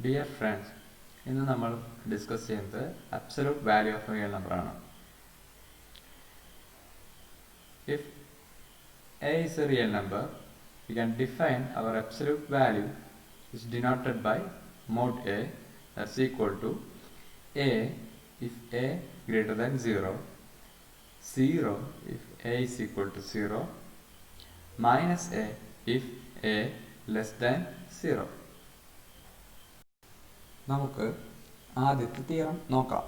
Dear friends, ഇന്ന് നമ്മൾ discuss ചെയ്യുന്നത് absolute value of a real number ആണ്. If a is a real number, we can define our absolute value is denoted by mod a, that's equal to a if a greater than 0, 0 if a is equal to 0, minus a if a less than 0. നമുക്ക് ആദ്യത്തെ theorem നോക്കാം.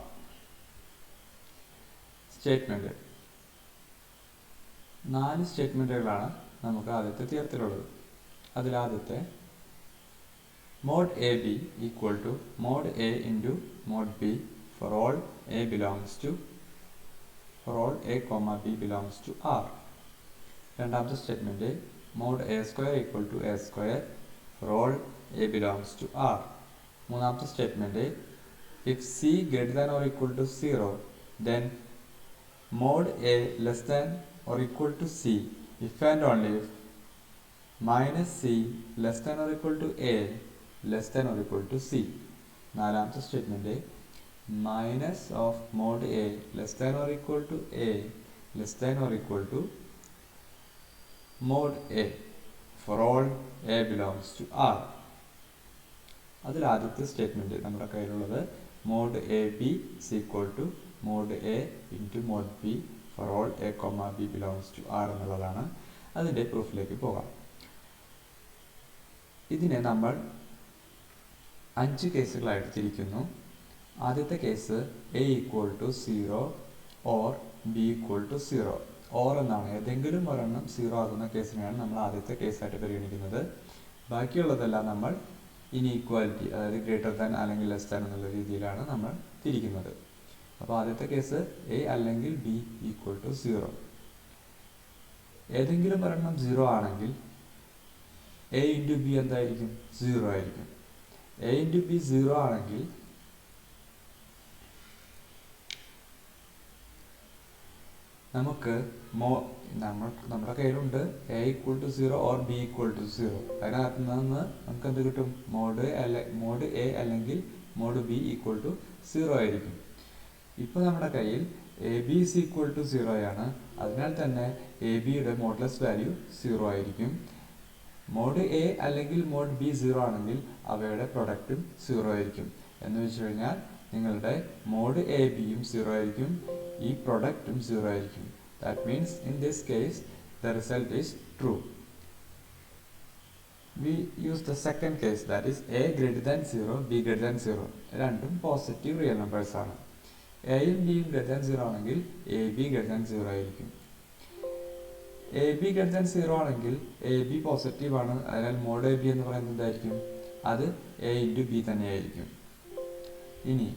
Statement 4 സ്റ്റേറ്റ്മെന്റുകളാണ് നമുക്ക് ആദ്യത്തെ തിയറത്തിലുള്ളത്. അതിലാദ്യത്തെ mod ab equal to mod a into mod b for all a belongs to b belongs to r. രണ്ടാമത്തെ statement mod a square equal to a square for all a belongs to r. മൂന്നാമത്തെ statement if c greater than or equal to 0, then mod a less than or equal to c if and only if minus c less than or equal to a less than or equal to c. നാലാമത്തെ statement minus of mod a less than or equal to a less than or equal to mod a for all a belongs to r. അതിൽ ആദ്യത്തെ statement നമ്മുടെ കയ്യിലുള്ളത് mod ab is equal to mod a into mod b for all a comma b belongs to r എന്നുള്ളതാണ്. അതിൻ്റെ പ്രൂഫിലേക്ക് പോകാം. ഇതിനെ നമ്മൾ 5 കേസുകളായിട്ട് തിരിക്കുന്നു. ആദ്യത്തെ case a equal to 0 or b equal to 0 or എന്നാണ്. ഏതെങ്കിലും ഒരെണ്ണം 0 ആകുന്ന കേസിനെയാണ് നമ്മൾ ആദ്യത്തെ കേസായിട്ട് പരിഗണിക്കുന്നത്. ബാക്കിയുള്ളതെല്ലാം നമ്മൾ ഇനീക്വാലിറ്റി, അതായത് ഗ്രേറ്റർ ദാൻ അല്ലെങ്കിൽ ലെസ് ദാൻ എന്നുള്ള രീതിയിലാണ് നമ്മൾ തിരിക്കുന്നത്. അപ്പോൾ ആദ്യത്തെ കേസ് എ അല്ലെങ്കിൽ ബി ഈക്വൽ ടു 0. ഏതെങ്കിലും ഒരെണ്ണം 0 ആണെങ്കിൽ എ ഇൻറ്റു ബി എന്തായിരിക്കും? 0 ആയിരിക്കും. എ ഇൻറ്റു ബി 0 ആണെങ്കിൽ നമുക്ക് നമ്മുടെ കയ്യിലുണ്ട് A equal to 0 or B equal to 0. അതിനകത്ത് നിന്ന് നമുക്ക് എന്ത് കിട്ടും? മോഡ് എ അല്ലെങ്കിൽ മോഡ് ബി ഈക്വൽ ടു 0 ആയിരിക്കും. ഇപ്പോൾ നമ്മുടെ കയ്യിൽ A B is equal to 0 ആണ്. അതിനാൽ തന്നെ എ ബിയുടെ മോഡ്ലെസ് വാല്യൂ 0 ആയിരിക്കും. മോഡ് എ അല്ലെങ്കിൽ മോഡ് ബി 0 ആണെങ്കിൽ അവയുടെ പ്രൊഡക്റ്റും 0 ആയിരിക്കും. എന്ന് വെച്ച് കഴിഞ്ഞാൽ നിങ്ങളുടെ മോഡ് എ ബിയും 0 ആയിരിക്കും, ഈ പ്രൊഡക്റ്റും 0 ആയിരിക്കും. That means in this case the result is true. We use the second case, that is a greater than 0, b greater than 0. രണ്ടും പോസിറ്റീവ് റിയൽ നമ്പേഴ്സ് ആണ്. എയും ബിയും ഗ്രേറ്റർ ദാൻ 0 ആണെങ്കിൽ എ ബി ഗ്രേറ്റർ ദാൻ 0 ആയിരിക്കും. A be greater than 0 ആണെങ്കിൽ A B positive ആണ്. അതിനാൽ mode A B എന്ന് പറയുന്നത് എന്തായിരിക്കും? അത് എ ഇൻറ്റു ബി തന്നെയായിരിക്കും. ഇനി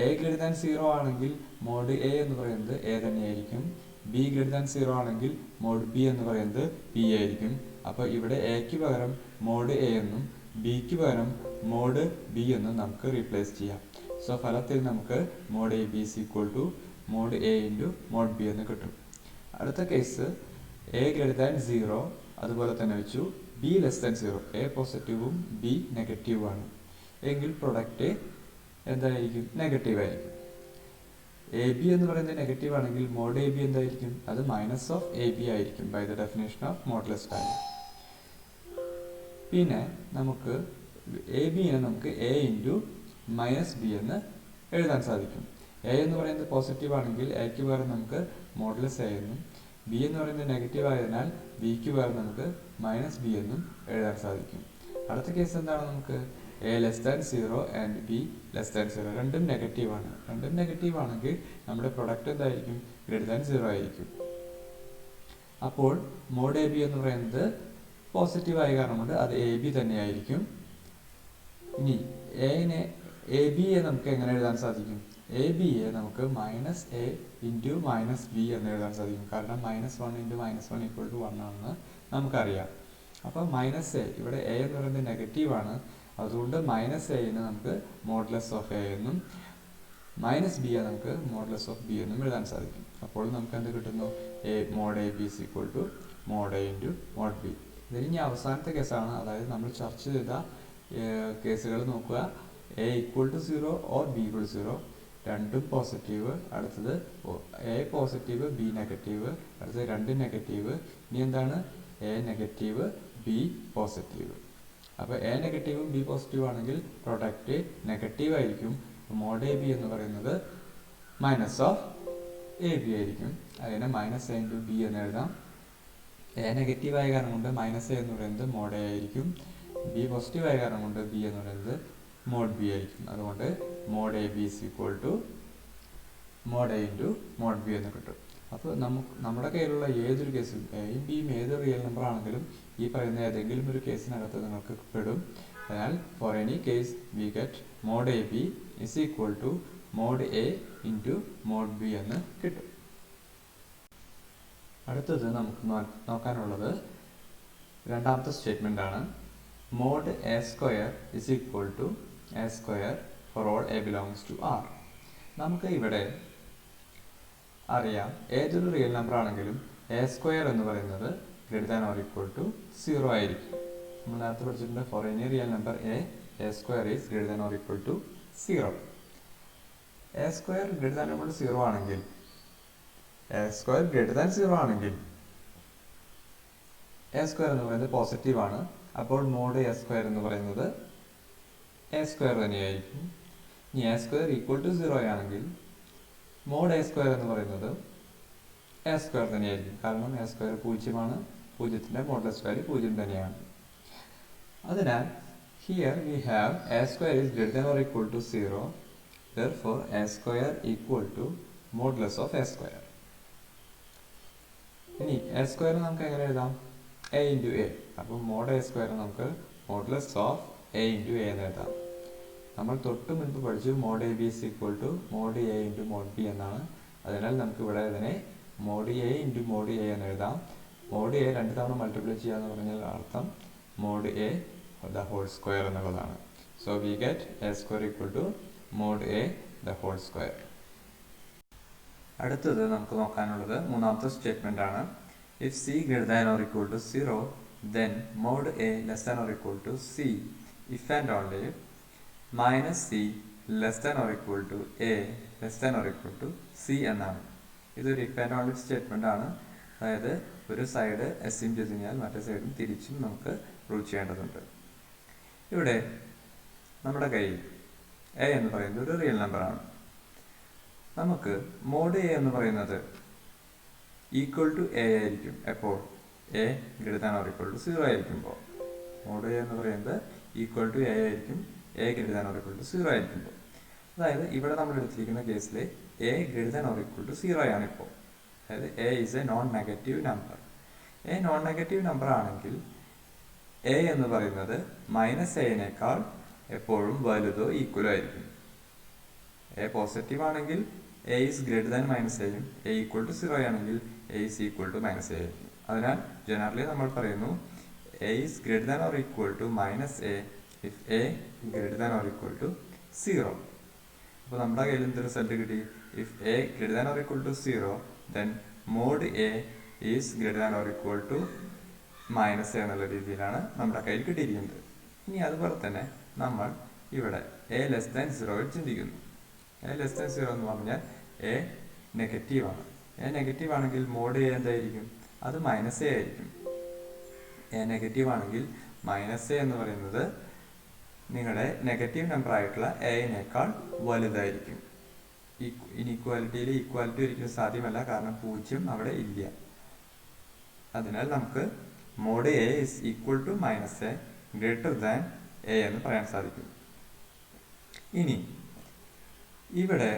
എ ഗ്രേറ്റർ ദാൻ 0 ആണെങ്കിൽ മോഡ് എ എന്ന് പറയുന്നത് എ തന്നെയായിരിക്കും. ബി ഗ്രേറ്റർ ദാൻ 0 ആണെങ്കിൽ മോഡ് ബി എന്ന് പറയുന്നത് ബി ആയിരിക്കും. അപ്പോൾ ഇവിടെ എക്ക് പകരം മോഡ് എ എന്നും ബിക്ക് പകരം മോഡ് ബി എന്നും നമുക്ക് റീപ്ലേസ് ചെയ്യാം. സോ ഫലത്തിൽ നമുക്ക് mod A B is equal to mod A into mod B എന്ന് കിട്ടും. അടുത്ത കേസ് എ ഗ്രേറ്റർ ദാൻ 0 അതുപോലെ തന്നെ വെച്ചു. ബി ലെസ് ദാൻ 0, എ പോസിറ്റീവും ബി നെഗറ്റീവുമാണ് എങ്കിൽ പ്രൊഡക്റ്റ് എന്തായിരിക്കും? നെഗറ്റീവ് ആയിരിക്കും. എ ബി എന്ന് പറയുന്നത് നെഗറ്റീവ് ആണെങ്കിൽ മോഡ് എ ബി എന്തായിരിക്കും? അത് മൈനസ് ഓഫ് എ ബി ആയിരിക്കും by the definition of modulus value. പിന്നെ നമുക്ക് എ ബിനെ നമുക്ക് എ ഇൻറ്റു മൈനസ് ബി എന്ന് എഴുതാൻ സാധിക്കും. എ എന്ന് പറയുന്നത് പോസിറ്റീവ് ആണെങ്കിൽ എക്ക് പകരം നമുക്ക് മോഡ്ലെസ് എ എന്നും, ബി എന്ന് പറയുന്നത് നെഗറ്റീവ് ആയതിനാൽ ബിക്ക് പകരം നമുക്ക് മൈനസ് ബി എന്നും എഴുതാൻ സാധിക്കും. അടുത്ത കേസ് എന്താണ്? നമുക്ക് A less than 0 and be less than 0. രണ്ടും നെഗറ്റീവ് ആണ്. രണ്ടും നെഗറ്റീവ് ആണെങ്കിൽ നമ്മുടെ പ്രൊഡക്റ്റ് എന്തായിരിക്കും? ഗ്രേറ്റർ ദാൻ 0 ആയിരിക്കും. അപ്പോൾ മോഡ് എ ബി എന്ന് പറയുന്നത് പോസിറ്റീവ് ആയ കാരണം കൊണ്ട് അത് എ ബി തന്നെയായിരിക്കും. ഇനി എ ബിയെ നമുക്ക് എങ്ങനെ എഴുതാൻ സാധിക്കും? എ ബിയെ നമുക്ക് minus A into minus B എന്ന് എഴുതാൻ സാധിക്കും. കാരണം -1 ഇൻറ്റു -1 ഈക്വൽ ടു 1 ആണെന്ന് നമുക്കറിയാം. അപ്പോൾ മൈനസ് എ, ഇവിടെ എ എന്ന് പറയുന്നത് നെഗറ്റീവ് ആണ്. അതുകൊണ്ട് മൈനസ് എന് നമുക്ക് മോഡ്ലെസ് ഓഫ് എ എന്നും മൈനസ് ബിയെ നമുക്ക് മോഡ്ലെസ് ഓഫ് ബി എന്നും എഴുതാൻ സാധിക്കും. അപ്പോൾ നമുക്ക് എന്ത് കിട്ടുന്നു? Mod A B is equal to mod A into mod B. ഇതിന് ഇനി അവസാനത്തെ കേസാണ്, അതായത് നമ്മൾ ചർച്ച ചെയ്ത കേസുകൾ നോക്കുക. A equal to 0 or B equal 0, രണ്ടും പോസിറ്റീവ്. അടുത്തത് എ പോസിറ്റീവ് ബി നെഗറ്റീവ്, അടുത്തത് രണ്ടും നെഗറ്റീവ്. ഇനി എന്താണ്? A negative B positive. അപ്പോൾ എ നെഗറ്റീവും ബി പോസിറ്റീവ് ആണെങ്കിൽ പ്രൊഡക്റ്റ് നെഗറ്റീവ് ആയിരിക്കും. മോഡ് എ ബി എന്ന് പറയുന്നത് മൈനസ് ഓഫ് എ ബി ആയിരിക്കും. അതിനെ മൈനസ് എ ഇൻറ്റു ബി എന്ന് എഴുതാം. എ നെഗറ്റീവ് ആയ കാരണം കൊണ്ട് മൈനസ് എ എന്ന് പറയുന്നത് മോഡ് എ ആയിരിക്കും. ബി പോസിറ്റീവ് ആയ കാരണം കൊണ്ട് ബി എന്ന് പറയുന്നത് മോഡ് ബി ആയിരിക്കും. അതുകൊണ്ട് mod A B is equal to mod A into mod B എന്ന് കിട്ടും. അപ്പോൾ നമ്മുടെ കയ്യിലുള്ള ഏതൊരു കേസും എയും ബിയും ഏത് റിയൽ നമ്പർ ആണെങ്കിലും ഈ പറയുന്ന ഏതെങ്കിലും ഒരു കേസിനകത്ത് നിങ്ങൾക്ക് പെടും. അതിനാൽ for any case we get mod A B is equal to mod A into mod B എന്ന് കിട്ടും. അടുത്തത് നമുക്ക് നോക്കാനുള്ളത് രണ്ടാമത്തെ സ്റ്റേറ്റ്മെൻ്റ് ആണ്. Mod A square is equal to A square for all A belongs to R. നമുക്ക് ഇവിടെ അറിയാം ഏതൊരു റിയൽ നമ്പർ ആണെങ്കിലും എ സ്ക്വയർ എന്ന് പറയുന്നത് greater than or equal to 0 ആയിരിക്കും. നമ്മൾ നേരത്തെ പഠിച്ചിട്ടുണ്ട് for any real number A square is greater than or equal to 0. A square greater than or equal to 0 ആണെങ്കിൽ എ സ്ക്വയർ ഗ്രേറ്റർ ദാൻ 0 ആണെങ്കിൽ A square എന്ന് പറയുന്നത് പോസിറ്റീവ് ആണ്. അപ്പോൾ മോഡ് എ സ്ക്വയർ എന്ന് പറയുന്നത് എ സ്ക്വയർ തന്നെയായിരിക്കും. ഇനി എ സ്ക്വയർ ഈക്വൽ ടു 0 ആണെങ്കിൽ മോഡ് എ സ്ക്വയർ എന്ന് പറയുന്നത് എ സ്ക്വയർ തന്നെയായിരിക്കും. കാരണം എ സ്ക്വയർ 0 ആണ്, 0ൻ്റെ മോഡുലസ് വാല്യൂ 0 തന്നെയാണ്. അതിനാൽ here we have A square is greater than or equal to 0. therefore A square equal to modulus of A square. ഇനി A square നമുക്ക് എങ്ങനെ എഴുതാം? A into A. അപ്പോൾ മോഡ് എ സ്ക്വയർ നമുക്ക് modulus of A into A എന്ന് എഴുതാം. നമ്മൾ തൊട്ട് മുൻപ് പഠിച്ചു mod A B is equal to mod A into mod B എന്നാണ്. അതിനാൽ നമുക്ക് ഇവിടെ ഇതിനെ mod A into mode A എന്ന് എഴുതാം. മോഡ് എ 2 തവണ മൾട്ടിപ്ലൈ ചെയ്യാന്ന് പറഞ്ഞാൽ അർത്ഥം mod A the whole square എന്നുള്ളതാണ്. So we get A square equal to mod A the whole square. അടുത്തത് നമുക്ക് നോക്കാനുള്ളത് മൂന്നാമത്തെ സ്റ്റേറ്റ്മെൻ്റ് ആണ്. If C greater than or equal to 0 then mod a less than or equal to c if and only minus c less than or equal to a less than or equal to c എന്നാണ്. ഇതൊരു if and only statement ആണ്. അതായത് ഒരു side assume ചെയ്ത് കഴിഞ്ഞാൽ മറ്റേ സൈഡും തിരിച്ചും നമുക്ക് പ്രൂവ് ചെയ്യേണ്ടതുണ്ട്. ഇവിടെ നമ്മുടെ കയ്യിൽ എ എന്ന് പറയുന്നത് ഒരു റിയൽ നമ്പറാണ്. നമുക്ക് മോഡ് എ എന്ന് പറയുന്നത് ഈക്വൽ ടു എ ആയിരിക്കും. എപ്പോൾ? A greater than or equal to 0 ആയിരിക്കുമ്പോൾ. മോഡ് എ എന്ന് പറയുന്നത് ഈക്വൽ ടു എ ആയിരിക്കും A greater than or equal to 0 ആയിരിക്കുമ്പോൾ. അതായത് ഇവിടെ നമ്മൾ എടുത്തിരിക്കുന്ന കേസിൽ A greater than or equal to 0 ആണ് ഇപ്പോൾ. അതായത് A is a non negative number. A non negative number ആണെങ്കിൽ എ എന്ന് പറയുന്നത് മൈനസ് എനേക്കാൾ എപ്പോഴും വലുതോ ഈക്വലോ ആയിരിക്കും. എ പോസിറ്റീവ് ആണെങ്കിൽ A is greater than minus എയും എ ഈക്വൽ ടു 0 ആണെങ്കിൽ A is equal to minus A ആയിരിക്കും. അതിനാൽ ജനറലി നമ്മൾ പറയുന്നു A is greater than or equal to minus A if A greater than or equal to 0. അപ്പോൾ നമ്മുടെ കയ്യിൽ എന്ത് റിസൾട്ട് കിട്ടി? If A greater than or equal to 0 then mod A is greater than or equal to minus A എന്നുള്ള രീതിയിലാണ് നമ്മുടെ കയ്യിൽ കിട്ടിയിരിക്കുന്നത്. ഇനി അതുപോലെ തന്നെ നമ്മൾ ഇവിടെ എ ലെസ് ദാൻ 0 ചിന്തിക്കുന്നു. എ ലെസ് ദാൻ 0 എന്ന് പറഞ്ഞാൽ എ നെഗറ്റീവാണ്. എ നെഗറ്റീവ് ആണെങ്കിൽ മോഡ് എ എന്തായിരിക്കും? അത് മൈനസ് എ ആയിരിക്കും. എ നെഗറ്റീവ് ആണെങ്കിൽ മൈനസ് എ എന്ന് പറയുന്നത് നിങ്ങളുടെ നെഗറ്റീവ് നമ്പർ ആയിട്ടുള്ള എനേക്കാൾ വലുതായിരിക്കും. ഇനീക്വാലിറ്റിയിൽ ഈക്വാലിറ്റി ഒരിക്കലും സാധ്യമല്ല, കാരണം 0 അവിടെ ഇല്ല. അതിനാൽ നമുക്ക് mod A is equal to minus A greater than A എന്ന് പറയാൻ സാധിക്കും. ഇനി ഇവിടെ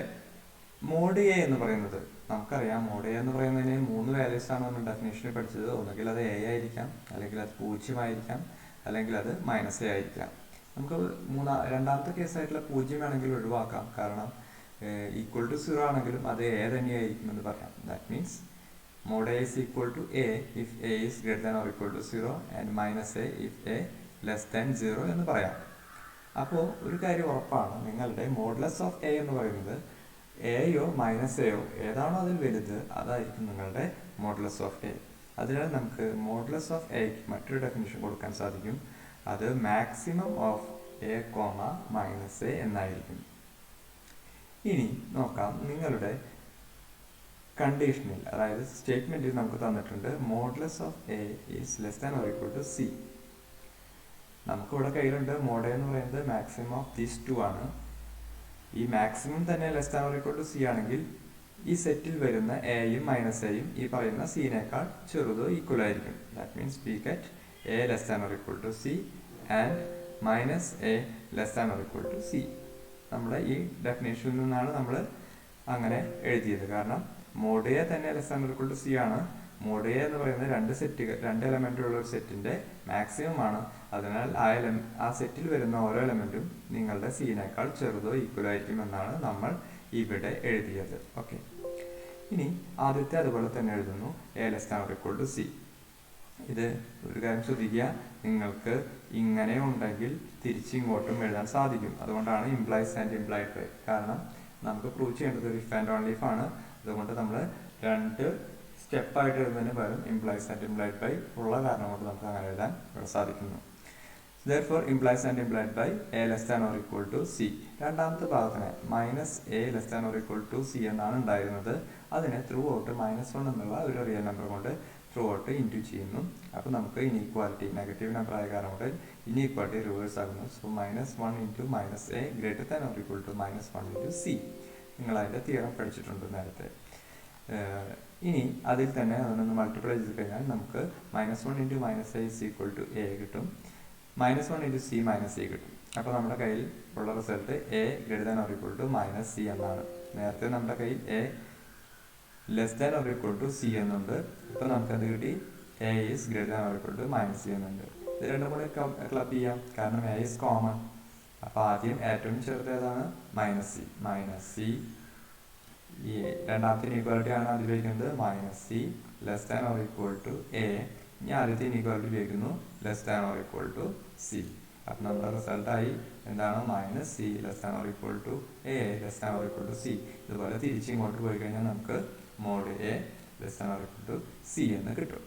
മോഡ് എ എന്ന് പറയുന്നത് നമുക്കറിയാം. മോഡ് എ എന്ന് പറയുന്നതിന് 3 വാല്യൂസ് ആണ് നമ്മൾ ഡെഫിനേഷനിൽ പഠിച്ചത്. ഒന്നുകിൽ അത് എ ആയിരിക്കാം, അല്ലെങ്കിൽ അത് 0 ആയിരിക്കാം, അല്ലെങ്കിൽ അത് മൈനസ് എ ആയിരിക്കാം. നമുക്ക് രണ്ടാമത്തെ കേസായിട്ടുള്ള 0 വേണമെങ്കിൽ ഒഴിവാക്കാം. കാരണം ഈക്വൽ ടു 0 ആണെങ്കിലും അത് എ തന്നെയായിരിക്കും എന്ന് പറയാം. That means mod a is equal to a if a is greater than or equal to 0 and minus a if a less than 0 എന്ന് പറയാം. അപ്പോൾ ഒരു കാര്യം ഉറപ്പാണ്, നിങ്ങളുടെ മോഡുലസ് ഓഫ് എ എന്ന് പറയുന്നത് എയോ മൈനസ് എയോ ഏതാണോ അതിൽ വലുത് അതായിരിക്കും നിങ്ങളുടെ മോഡുലസ് ഓഫ് എ. അതിനാൽ നമുക്ക് മോഡുലസ് ഓഫ് എക്ക് മറ്റൊരു ഡെഫിനിഷൻ കൊടുക്കാൻ സാധിക്കും. അത് maximum of A comma minus A എന്നായിരിക്കും. ഇനി നോക്കാം, നിങ്ങളുടെ കണ്ടീഷനിൽ, അതായത് സ്റ്റേറ്റ്മെന്റിൽ നമുക്ക് തന്നിട്ടുണ്ട് modulus of A is less than or equal to C. നമുക്കിവിടെ കയ്യിലുണ്ട് മോഡ് എന്ന് പറയുന്നത് മാക്സിമം ഓഫ് ദീസ് ടു ആണ്. ഈ മാക്സിമം തന്നെ less than or equal to C ആണെങ്കിൽ ഈ സെറ്റിൽ വരുന്ന എയും മൈനസ് എയും ഈ പറയുന്ന സിനേക്കാൾ ചെറുതോ ഈക്വൽ ആയിരിക്കും. That means we get A less than or equal to C and minus A less than or equal to C. നമ്മുടെ ഈ ഡെഫിനേഷനിൽ നിന്നാണ് നമ്മൾ അങ്ങനെ എഴുതിയത്. കാരണം മോഡ് എ തന്നെ less than or equal to C ആണ്. മോഡ് എ എന്ന് പറയുന്നത് രണ്ട് എലമെന്റുള്ള ഒരു സെറ്റിന്റെ മാക്സിമം ആണ്. അതിനാൽ ആ സെറ്റിൽ വരുന്ന ഓരോ എലമെന്റും നിങ്ങളുടെ സിനേക്കാൾ ചെറുതോ ഈക്വൽ ആയിരിക്കും എന്നാണ് നമ്മൾ ഇവിടെ എഴുതിയത്. ഓക്കെ, ഇനി ആദ്യത്തെ അതുപോലെ തന്നെ എഴുതുന്നു, A less than or equal to C. ഇത് ഒരു കാര്യം ശ്രദ്ധിക്കുക, നിങ്ങൾക്ക് ഇങ്ങനെ ഉണ്ടെങ്കിൽ തിരിച്ചിങ്ങോട്ടും എഴുതാൻ സാധിക്കും. അതുകൊണ്ടാണ് ഇംപ്ലൈസ് ആൻഡ് ഇംപ്ലൈഡ് ബൈ. കാരണം നമുക്ക് പ്രൂവ് ചെയ്യേണ്ടത് ഒരു ഇഫ് ആൻഡ് ഓൺലി ഇഫ് ആണ്. അതുകൊണ്ട് നമ്മൾ രണ്ട് സ്റ്റെപ്പായിട്ട് എഴുതുന്നതിന് പകരം ഇംപ്ലൈസ് ആൻഡ് ഇംപ്ലൈഡ് ബൈ ഉള്ള കാരണം കൊണ്ട് നമുക്ക് അങ്ങനെ എഴുതാൻ സാധിക്കുന്നു. Therefore implies and implied by a less than or equal to c. രണ്ടാമത്തെ ഭാഗത്തിന് minus A less than or equal to C എന്നാണ് ഉണ്ടായിരുന്നത്. അതിനെ ത്രൂ ഔട്ട് -1 എന്നുള്ള ഒരു റിയൽ നമ്പർ കൊണ്ട് ത്രൂ ഔട്ട് ഇൻറ്റു ചെയ്യുന്നു. അപ്പോൾ നമുക്ക് ഇനീക്വാലിറ്റി, നെഗറ്റീവ് നമ്പർ ആയ കാരണം കൊണ്ട് ഇനീക്വാലിറ്റി റിവേഴ്സ് ആകുന്നു. So -1 into minus A greater than or equal to -1 into C. നിങ്ങൾ അതിൻ്റെ തിയറം പഠിച്ചിട്ടുണ്ട് നേരത്തെ. ഇനി അതിൽ തന്നെ അതിനൊന്ന് മൾട്ടിപ്ലൈ ചെയ്ത് കഴിഞ്ഞാൽ നമുക്ക് -1 into minus A is equal to A കിട്ടും. -1 ഇൻറ്റു സി മൈനസ് എ കിട്ടും. അപ്പോൾ നമ്മുടെ കയ്യിൽ ഉള്ള result a greater than or equal to minus c എന്നാണ്. നേരത്തെ നമ്മുടെ കയ്യിൽ a less than or equal to c എന്നുണ്ട്. ഇപ്പോൾ നമുക്കത് കിട്ടി a is greater than or equal to minus c എന്നുണ്ട്. ഇത് രണ്ടും കൂടി ക്ലബ് ചെയ്യാം, കാരണം എ ഈസ് കോമൺ. അപ്പോൾ ആദ്യം ഏറ്റവും ചെറുത് ഏതാണ്? Minus c. ഈ രണ്ടാമത്തെ ഇനീക്വാലിറ്റി ആണ് അതിൽ ഉപയോഗിക്കുന്നത് minus c less than or equal to a. ഇനി ആദ്യത്തെ ഇനീക്വാലിറ്റി ഉപയോഗിക്കുന്നു less than or equal to c. അപ്പം നമ്മുടെ റിസൾട്ടായി എന്താണ്? Minus c less than or equal to a less than or equal to c. ഇതുപോലെ തിരിച്ച് ഇങ്ങോട്ട് പോയി കഴിഞ്ഞാൽ നമുക്ക് mod a less than or equal to c എന്ന് കിട്ടും.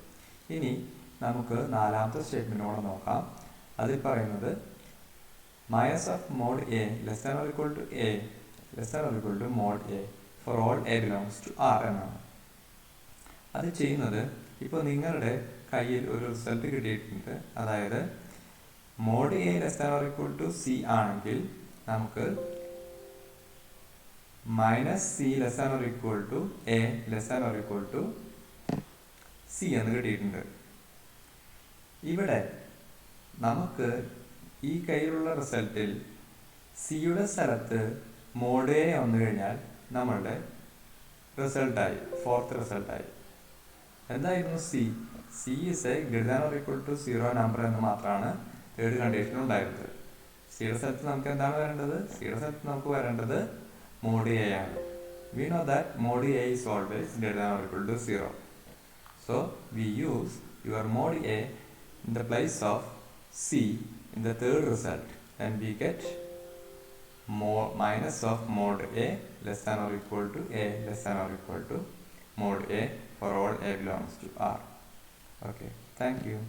ഇനി നമുക്ക് നാലാമത്തെ സ്റ്റേറ്റ്മെന്റ് കൂടെ നോക്കാം. അതിൽ പറയുന്നത് minus of mod a less than or equal to a less than or equal to mod a for all A belongs to R എന്നാണ്. അത് ചെയ്യുന്നത്, ഇപ്പോൾ നിങ്ങളുടെ കയ്യിൽ ഒരു റിസൾട്ട് കിട്ടിയിട്ടുണ്ട്. അതായത് mod a less than or equal to C ആണെങ്കിൽ നമുക്ക് minus c less than or equal to a less than or equal to c എന്ന് കിട്ടിയിട്ടുണ്ട്. ഇവിടെ നമുക്ക് ഈ കയ്യിലുള്ള റിസൾട്ടിൽ സിയുടെ സ്ഥലത്ത് മോഡ് എ വന്നു കഴിഞ്ഞാൽ നമ്മളുടെ റിസൾട്ടായി, ഫോർത്ത് റിസൾട്ടായി. എന്തായിരുന്നു? C is a greater than or equal to 0 number എന്ന് മാത്രമാണ് തേർഡ് കണ്ടീഷൻ ഉണ്ടായിരുന്നത്. സിയുടെ സ്ഥലത്ത് നമുക്ക് എന്താണ് വരേണ്ടത്? സിയുടെ സ്ഥലത്ത് നമുക്ക് വരേണ്ടത് മോഡ് എ ആണ്. We know that mod A is always greater than or equal to 0. So we use your mod a in the place of c in the third result, and we get minus of mod a less than or equal to a less than or equal to mod a for all a belongs to R. Okay, thank you.